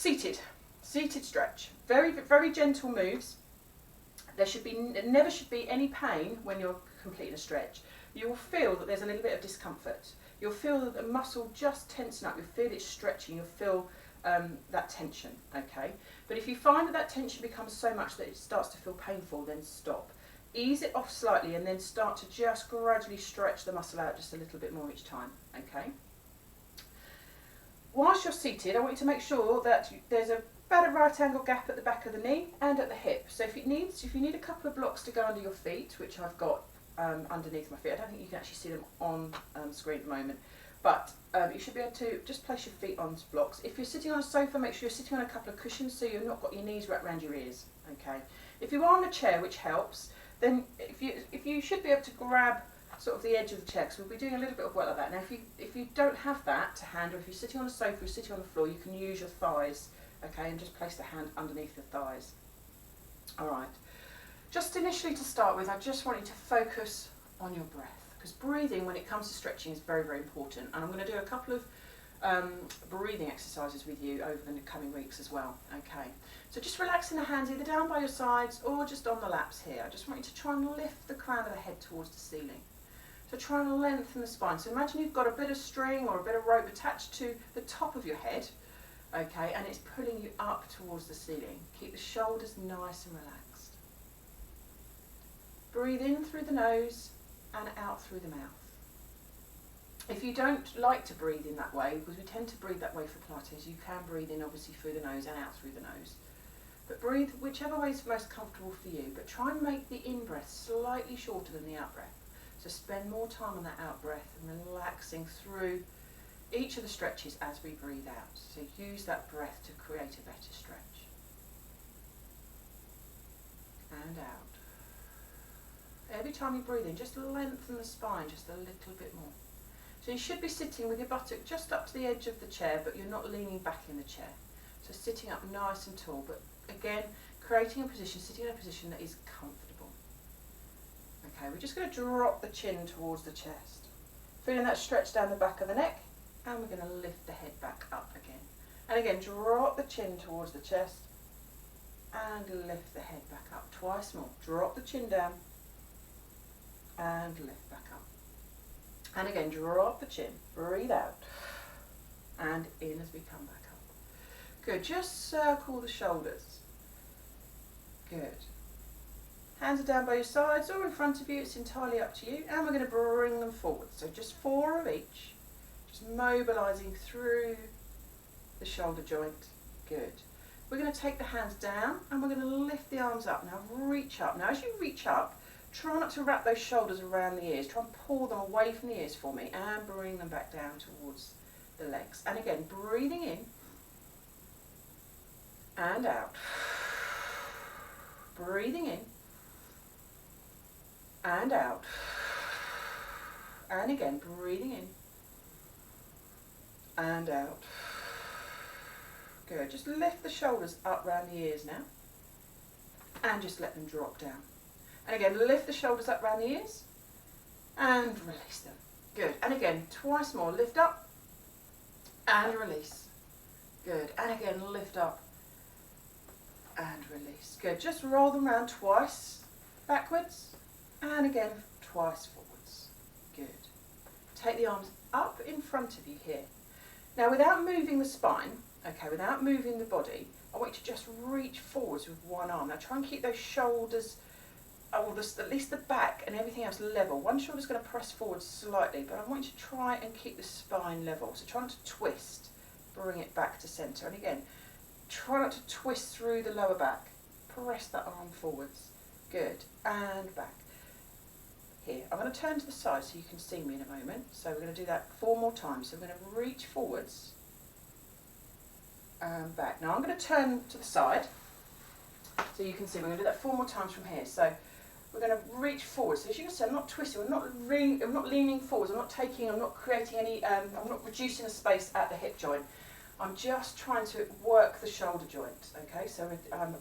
Seated stretch. Very, very gentle moves. There never should be any pain when you're completing a stretch. You will feel that there's a little bit of discomfort. You'll feel that the muscle just tensing up. You'll feel it stretching. You'll feel that tension, okay? But if you find that tension becomes so much that it starts to feel painful, then stop. Ease it off slightly and then start to just gradually stretch the muscle out just a little bit more each time, okay? Whilst you're seated, I want you to make sure that there's about a right angle gap at the back of the knee and at the hip. So if you need a couple of blocks to go under your feet, which I've got underneath my feet, I don't think you can actually see them on screen at the moment, but you should be able to just place your feet on blocks. If you're sitting on a sofa, make sure you're sitting on a couple of cushions so you've not got your knees wrapped around your ears, okay? If you are on a chair, which helps, then if you should be able to grab sort of the edge of the chair, because we'll be doing a little bit of work like that. Now if you don't have that to hand, or if you're sitting on a sofa, you're sitting on the floor, you can use your thighs, okay, and just place the hand underneath the thighs. Alright, just initially to start with, I just want you to focus on your breath, because breathing when it comes to stretching is very, very important, and I'm going to do a couple of breathing exercises with you over the coming weeks as well, okay. So just relaxing the hands either down by your sides or just on the laps here. I just want you to try and lift the crown of the head towards the ceiling. So try and lengthen the spine. So imagine you've got a bit of string or a bit of rope attached to the top of your head, okay, and it's pulling you up towards the ceiling. Keep the shoulders nice and relaxed. Breathe in through the nose and out through the mouth. If you don't like to breathe in that way, because we tend to breathe that way for Pilates, you can breathe in obviously through the nose and out through the nose. But breathe whichever way is most comfortable for you, but try and make the in-breath slightly shorter than the out-breath. So spend more time on that out-breath and relaxing through each of the stretches as we breathe out. So use that breath to create a better stretch. And out. Every time you breathe in, just lengthen the spine just a little bit more. So you should be sitting with your buttock just up to the edge of the chair, but you're not leaning back in the chair. So sitting up nice and tall, but again, creating a position, sitting in a position that is comfortable. Okay, we're just going to drop the chin towards the chest. Feeling that stretch down the back of the neck, and we're going to lift the head back up again. And again, drop the chin towards the chest, and lift the head back up. Twice more. Drop the chin down, and lift back up. And again, drop the chin, breathe out, and in as we come back up. Good, just circle the shoulders. Good. Hands are down by your sides or in front of you, it's entirely up to you. And we're going to bring them forward. So just 4 of each. Just mobilising through the shoulder joint. Good. We're going to take the hands down and we're going to lift the arms up. Now reach up. Now as you reach up, try not to wrap those shoulders around the ears. Try and pull them away from the ears for me and bring them back down towards the legs. And again, breathing in and out. Breathing in and out. And again, breathing in and out. Good. Just lift the shoulders up round the ears now and just let them drop down. And again, lift the shoulders up round the ears and release them. Good. And again, twice more. Lift up and release. Good. And again, lift up and release. Good. Just roll them around twice backwards and again twice forwards. Good. Take the arms up in front of you here. Now without moving the spine, okay, without moving the body, I want you to just reach forwards with one arm. Now try and keep those shoulders, or at least the back and everything else level. One shoulder's going to press forward slightly, but I want you to try and keep the spine level. So try not to twist, bring it back to centre. And again, try not to twist through the lower back. Press that arm forwards. Good. And back. Here. I'm going to turn to the side so you can see me in a moment. So we're going to do that 4 more times. So we're going to reach forwards and back. Now I'm going to turn to the side so you can see. We're going to do that 4 more times from here. So we're going to reach forward. So as you can see, I'm not twisting, I'm not leaning forwards, I'm not creating any, I'm not reducing the space at the hip joint. I'm just trying to work the shoulder joint, okay? So I'm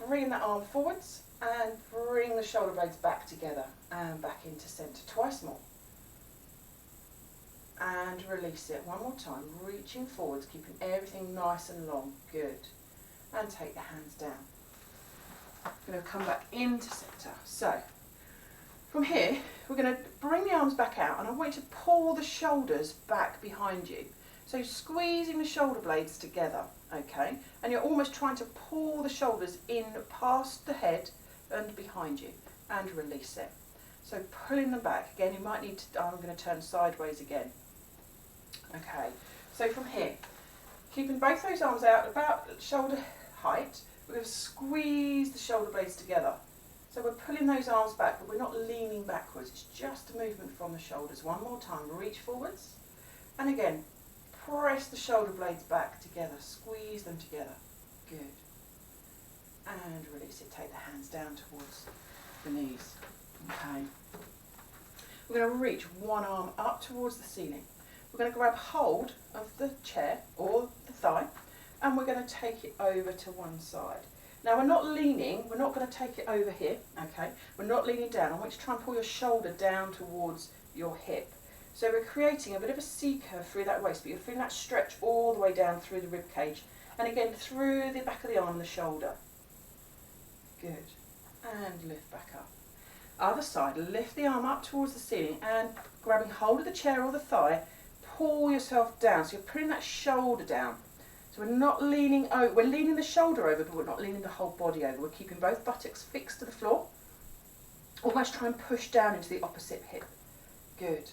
bringing that arm forwards and bring the shoulder blades back together and back into centre. Twice more. and release it. One more time, reaching forwards, keeping everything nice and long. Good. And take the hands down. I'm going to come back into centre. So, from here, we're going to bring the arms back out, and I want you to pull the shoulders back behind you. So squeezing the shoulder blades together, okay? And you're almost trying to pull the shoulders in past the head and behind you, and release it. So pulling them back. Again, you might need to, I'm going to turn sideways again. Okay, so from here, keeping both those arms out about shoulder height, we're going to squeeze the shoulder blades together. So we're pulling those arms back, but we're not leaning backwards. It's just a movement from the shoulders. One more time, reach forwards. And again, press the shoulder blades back together, squeeze them together. Good. And release it, take the hands down towards the knees. Okay. We're going to reach one arm up towards the ceiling. We're going to grab hold of the chair or the thigh, and we're going to take it over to one side. Now we're not leaning, we're not going to take it over here, okay? We're not leaning down. I want you to try and pull your shoulder down towards your hip. So we're creating a bit of a C curve through that waist, but you're feeling that stretch all the way down through the rib cage. And again, through the back of the arm and the shoulder. Good. And lift back up. Other side, lift the arm up towards the ceiling and grabbing hold of the chair or the thigh, pull yourself down. So you're putting that shoulder down. So we're not leaning over, we're leaning the shoulder over, but we're not leaning the whole body over. We're keeping both buttocks fixed to the floor. Almost try and push down into the opposite hip. Good.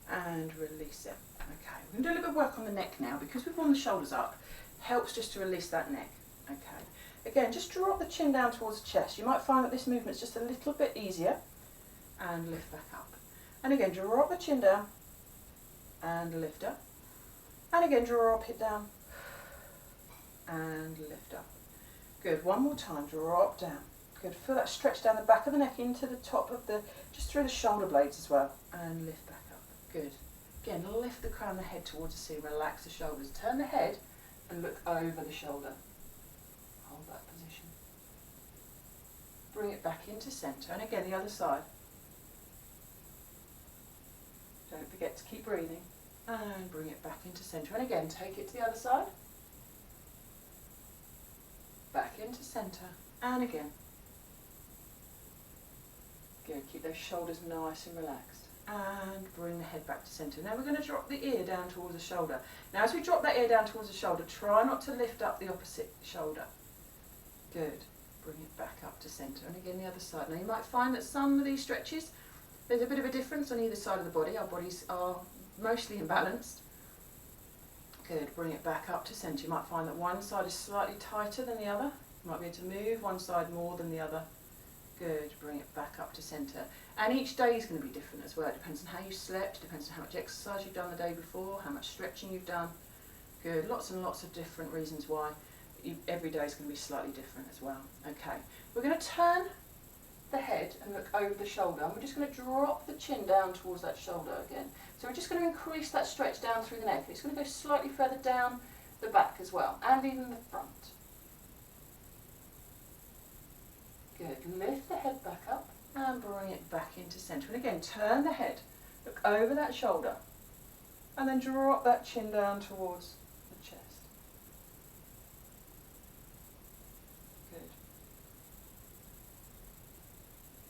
And release it. Okay, we're going to do a little bit of work on the neck now, because we've worn the shoulders up. Helps just to release that neck. Okay. Again, just drop the chin down towards the chest. You might find that this movement's just a little bit easier. And lift back up. And again, drop the chin down and lift up. And again, drop it down and lift up. Good. One more time. Drop down. Good. Feel that stretch down the back of the neck into the top of the, just through the shoulder blades as well. And lift back up. Good. Again, lift the crown of the head towards the ceiling. Relax the shoulders. Turn the head and look over the shoulder. Hold that position. Bring it back into centre. And again, the other side. Don't forget to keep breathing. And bring it back into centre. And again, take it to the other side. Back into centre. And again. Good. Keep those shoulders nice and relaxed. And bring the head back to centre. Now we're going to drop the ear down towards the shoulder. Now as we drop that ear down towards the shoulder, try not to lift up the opposite shoulder. Good. Bring it back up to centre. And again, the other side. Now you might find that some of these stretches, there's a bit of a difference on either side of the body. Our bodies are mostly imbalanced. Good. Bring it back up to centre. You might find that one side is slightly tighter than the other. You might be able to move one side more than the other. Good. Bring it back up to centre. And each day is going to be different as well. It depends on how you slept, depends on how much exercise you've done the day before, how much stretching you've done. Good. Lots and lots of different reasons why every day is going to be slightly different as well. Okay. We're going to turn the head and look over the shoulder. And we're just going to drop the chin down towards that shoulder again. So we're just going to increase that stretch down through the neck. It's going to go slightly further down the back as well, and even the front. Good. Lift the head back up and bring it back into centre. And again, turn the head, look over that shoulder, and then drop that chin down towards the chest.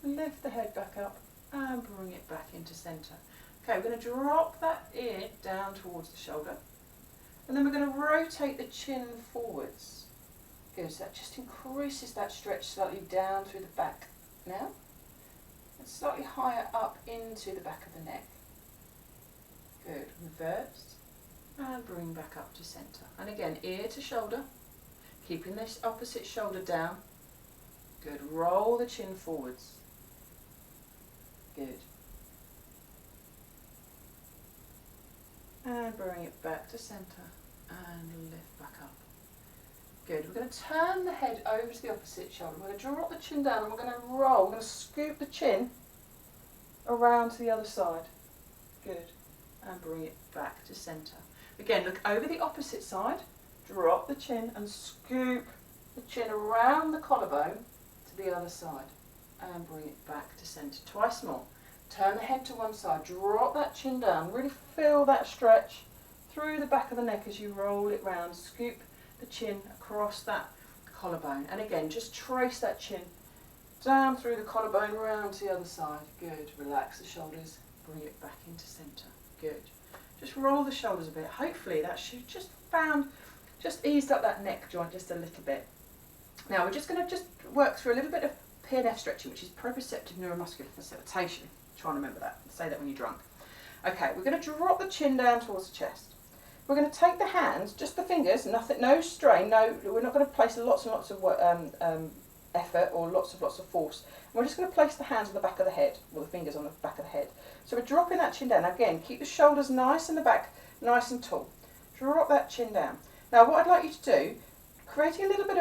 Good. Lift the head back up and bring it back into centre. Okay, we're going to drop that ear down towards the shoulder, and then we're going to rotate the chin forwards. Good, so that just increases that stretch slightly down through the back now, and slightly higher up into the back of the neck. Good, reverse, and bring back up to centre. And again, ear to shoulder, keeping this opposite shoulder down. Good, roll the chin forwards. Good. And bring it back to centre and lift back up. Good. We're going to turn the head over to the opposite shoulder. We're going to drop the chin down and we're going to roll. We're going to scoop the chin around to the other side. Good. And bring it back to centre. Again, look over the opposite side. Drop the chin and scoop the chin around the collarbone to the other side. And bring it back to centre. Twice more. Turn the head to one side, drop that chin down, really feel that stretch through the back of the neck as you roll it round. Scoop the chin across that collarbone. And again, just trace that chin down through the collarbone, round to the other side. Good. Relax the shoulders, bring it back into centre. Good. Just roll the shoulders a bit. Hopefully that should just eased up that neck joint just a little bit. Now we're just going to work through a little bit of PNF stretching, which is proprioceptive neuromuscular facilitation. Try and remember that. Say that when you're drunk. Okay, we're going to drop the chin down towards the chest. We're going to take the hands, just the fingers, nothing, no strain, we're not going to place lots and lots of effort or lots of force. We're just going to place the hands on the back of the head, or the fingers on the back of the head. So we're dropping that chin down. Again, keep the shoulders nice in the back, nice and tall. Drop that chin down. Now what I'd like you to do, creating a little bit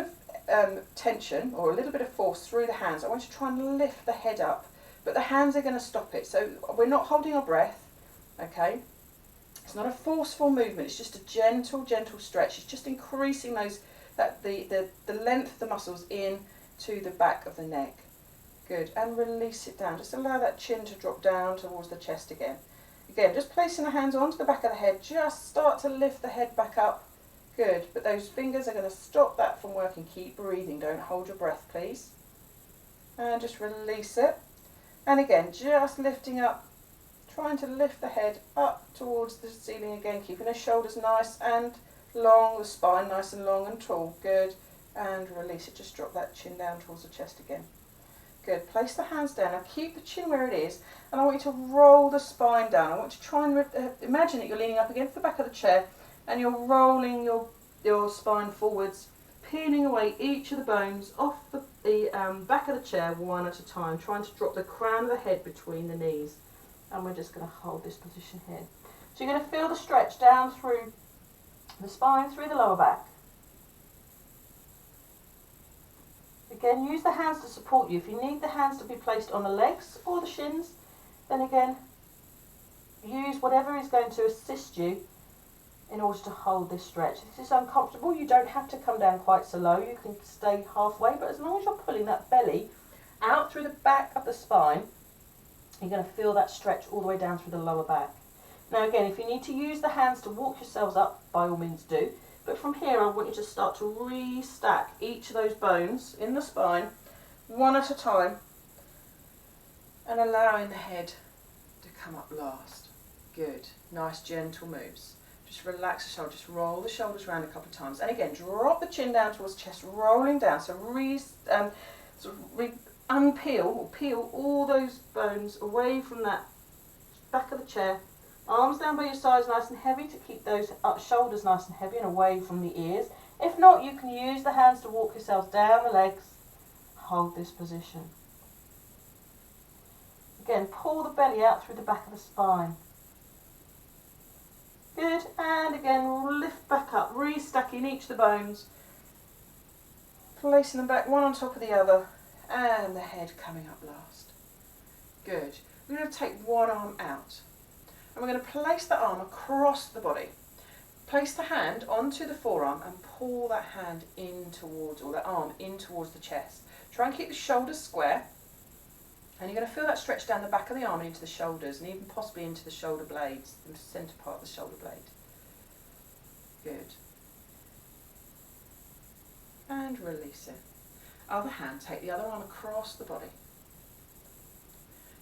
of tension or a little bit of force through the hands, I want you to try and lift the head up, but the hands are going to stop it. So we're not holding our breath, okay? It's not a forceful movement, it's just a gentle stretch. It's just increasing the length of the muscles in to the back of the neck. Good, and release it down. Just allow that chin to drop down towards the chest again. Again, just placing the hands onto the back of the head, just start to lift the head back up. Good, but those fingers are going to stop that from working. Keep breathing, don't hold your breath, please. And just release it. And again, just lifting up, trying to lift the head up towards the ceiling again, keeping the shoulders nice and long, the spine nice and long and tall. Good, and release it. Just drop that chin down towards the chest again. Good, place the hands down. Now keep the chin where it is, and I want you to roll the spine down. I want you to try and imagine that you're leaning up against the back of the chair and you're rolling your spine forwards, peeling away each of the bones off the back of the chair one at a time, trying to drop the crown of the head between the knees. And we're just going to hold this position here. So you're going to feel the stretch down through the spine, through the lower back. Again, use the hands to support you. If you need the hands to be placed on the legs or the shins, then again, use whatever is going to assist you in order to hold this stretch. If this is uncomfortable, you don't have to come down quite so low. You can stay halfway, but as long as you're pulling that belly out through the back of the spine, you're going to feel that stretch all the way down through the lower back. Now again, if you need to use the hands to walk yourselves up, by all means do. But from here, I want you to start to restack each of those bones in the spine, one at a time, and allowing the head to come up last. Good. Nice, gentle moves. Just relax the shoulders, just roll the shoulders around a couple of times. And again, drop the chin down towards the chest, rolling down. So unpeel or peel all those bones away from that back of the chair. Arms down by your sides nice and heavy to keep those shoulders nice and heavy and away from the ears. If not, you can use the hands to walk yourselves down the legs. Hold this position. Again, pull the belly out through the back of the spine. Good, and again, lift back up, restacking each of the bones, placing them back one on top of the other, and the head coming up last. Good. We're going to take one arm out, and we're going to place the arm across the body. Place the hand onto the forearm and pull that hand in towards, or that arm in towards the chest. Try and keep the shoulders square, and you're going to feel that stretch down the back of the arm and into the shoulders, and even possibly into the shoulder blades, the centre part of the shoulder blade. Good. And release it. Other hand, take the other arm across the body.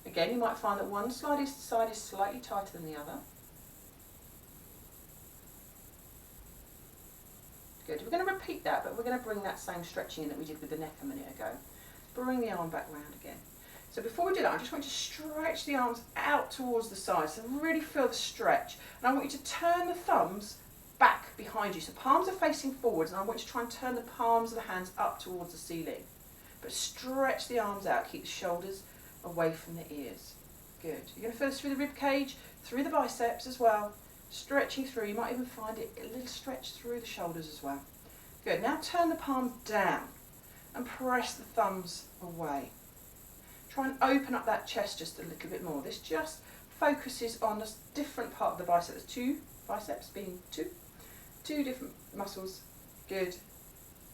Again, you might find that one side is slightly tighter than the other. Good. We're going to repeat that, but we're going to bring that same stretching in that we did with the neck a minute ago. Bring the arm back round again. So before we do that, I just want you to stretch the arms out towards the sides, so really feel the stretch. And I want you to turn the thumbs back behind you. So palms are facing forwards, and I want you to try and turn the palms of the hands up towards the ceiling. But stretch the arms out, keep the shoulders away from the ears. Good. You're going to feel this through the rib cage, through the biceps as well. Stretching through, you might even find it a little stretch through the shoulders as well. Good. Now turn the palms down and press the thumbs away. Try and open up that chest just a little bit more. This just focuses on a different part of the bicep. There's two biceps being two different muscles. Good.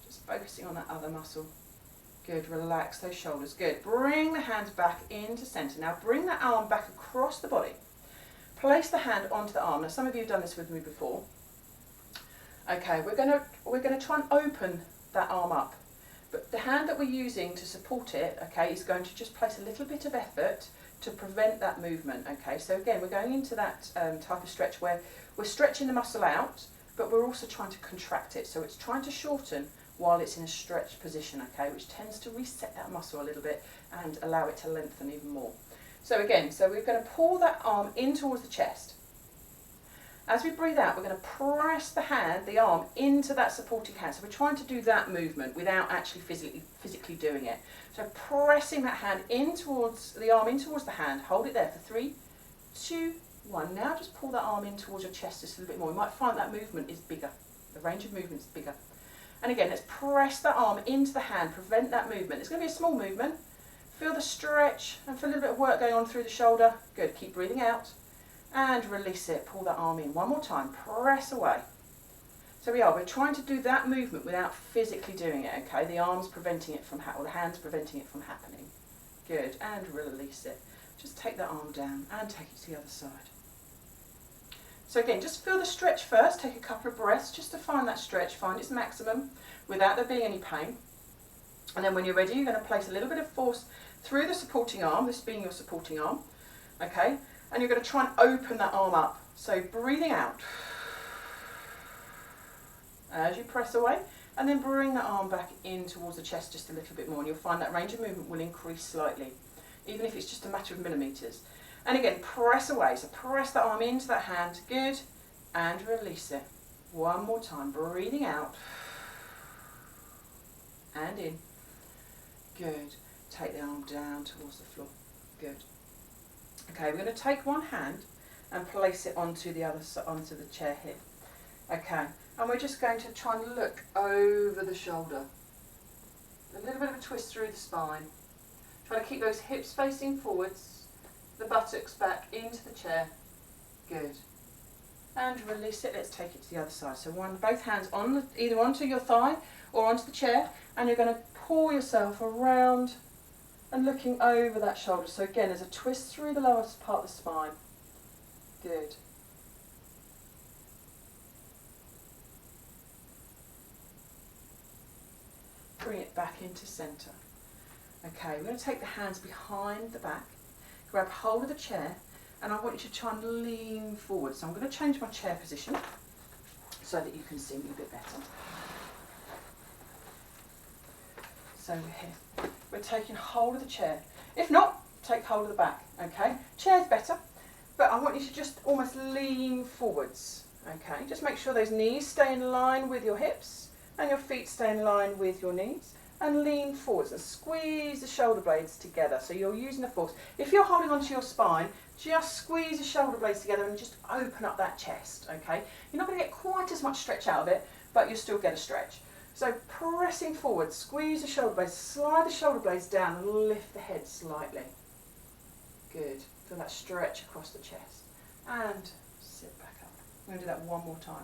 Just focusing on that other muscle. Good, relax those shoulders. Good. Bring the hands back into centre. Now bring that arm back across the body. Place the hand onto the arm. Now some of you have done this with me before. Okay, we're gonna try and open that arm up. But the hand that we're using to support it, okay, is going to just place a little bit of effort to prevent that movement, okay? So again, we're going into that type of stretch where we're stretching the muscle out, but we're also trying to contract it. So it's trying to shorten while it's in a stretched position, okay, which tends to reset that muscle a little bit and allow it to lengthen even more. So again, we're going to pull that arm in towards the chest. As we breathe out, we're going to press the arm into that supporting hand. So we're trying to do that movement without actually physically doing it. So pressing that hand in towards the arm, in towards the hand. Hold it there for 3, 2, 1. Now just pull that arm in towards your chest just a little bit more. You might find that movement is bigger. The range of movement is bigger. And again, let's press that arm into the hand, prevent that movement. It's going to be a small movement. Feel the stretch and feel a little bit of work going on through the shoulder. Good, keep breathing out. And release it, pull that arm in. One more time, press away. So we're trying to do that movement without physically doing it, okay? The arm's preventing it from or the hand's preventing it from happening. Good, and release it. Just take that arm down and take it to the other side. So again, just feel the stretch first, take a couple of breaths just to find that stretch, find its maximum without there being any pain. And then when you're ready, you're going to place a little bit of force through the supporting arm, this being your supporting arm, okay? And you're going to try and open that arm up. So breathing out as you press away, and then bring the arm back in towards the chest just a little bit more, and you'll find that range of movement will increase slightly, even if it's just a matter of millimetres. And again, press away. So press the arm into that hand. Good. And release it. One more time. Breathing out. And in. Good. Take the arm down towards the floor. Good. Okay, we're going to take one hand and place it onto the chair here. Okay, and we're just going to try and look over the shoulder. A little bit of a twist through the spine. Try to keep those hips facing forwards, the buttocks back into the chair. Good. And release it. Let's take it to the other side. So both hands either onto your thigh or onto the chair, and you're going to pull yourself around and looking over that shoulder. So again, there's a twist through the lower part of the spine. Good. Bring it back into centre. Okay, we're going to take the hands behind the back, grab hold of the chair, and I want you to try and lean forward. So I'm going to change my chair position so that you can see me a bit better. So we're here. We're taking hold of the chair. If not, take hold of the back, okay? Chair's better, but I want you to just almost lean forwards, okay? Just make sure those knees stay in line with your hips and your feet stay in line with your knees, and lean forwards and squeeze the shoulder blades together. So you're using the force. If you're holding onto your spine, just squeeze the shoulder blades together and just open up that chest, okay? You're not going to get quite as much stretch out of it, but you'll still get a stretch. So pressing forward, squeeze the shoulder blades, slide the shoulder blades down and lift the head slightly. Good. Feel that stretch across the chest. And sit back up. I'm going to do that one more time.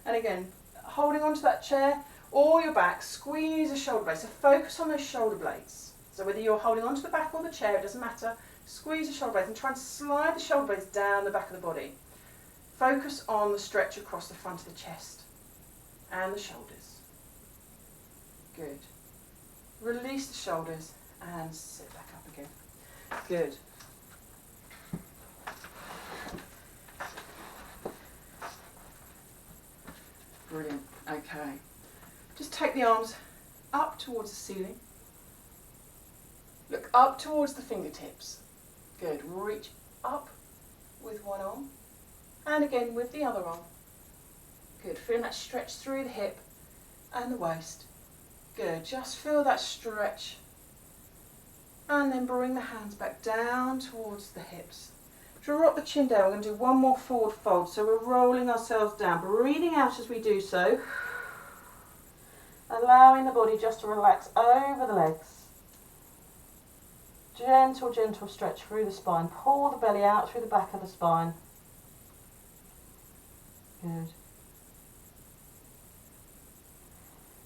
And again, holding onto that chair or your back, squeeze the shoulder blades. So focus on those shoulder blades. So whether you're holding onto the back or the chair, it doesn't matter. Squeeze the shoulder blades and try and slide the shoulder blades down the back of the body. Focus on the stretch across the front of the chest and the shoulders. Good. Release the shoulders and sit back up again. Good. Brilliant. Okay. Just take the arms up towards the ceiling. Look up towards the fingertips. Good. Reach up with one arm and again with the other arm. Good. Feel that stretch through the hip and the waist. Good. Just feel that stretch and then bring the hands back down towards the hips. Drop the chin down. We're going to do one more forward fold. So we're rolling ourselves down, breathing out as we do so. Allowing the body just to relax over the legs. Gentle, gentle stretch through the spine. Pull the belly out through the back of the spine. Good.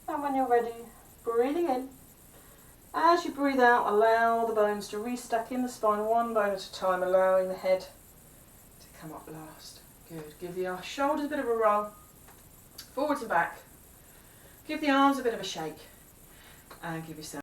And when you're ready, breathing in As you breathe out, allow the bones to restack in the spine, one bone at a time, allowing the head to come up last. Good. Give the shoulders a bit of a roll, forwards and back. Give the arms a bit of a shake, and give yourself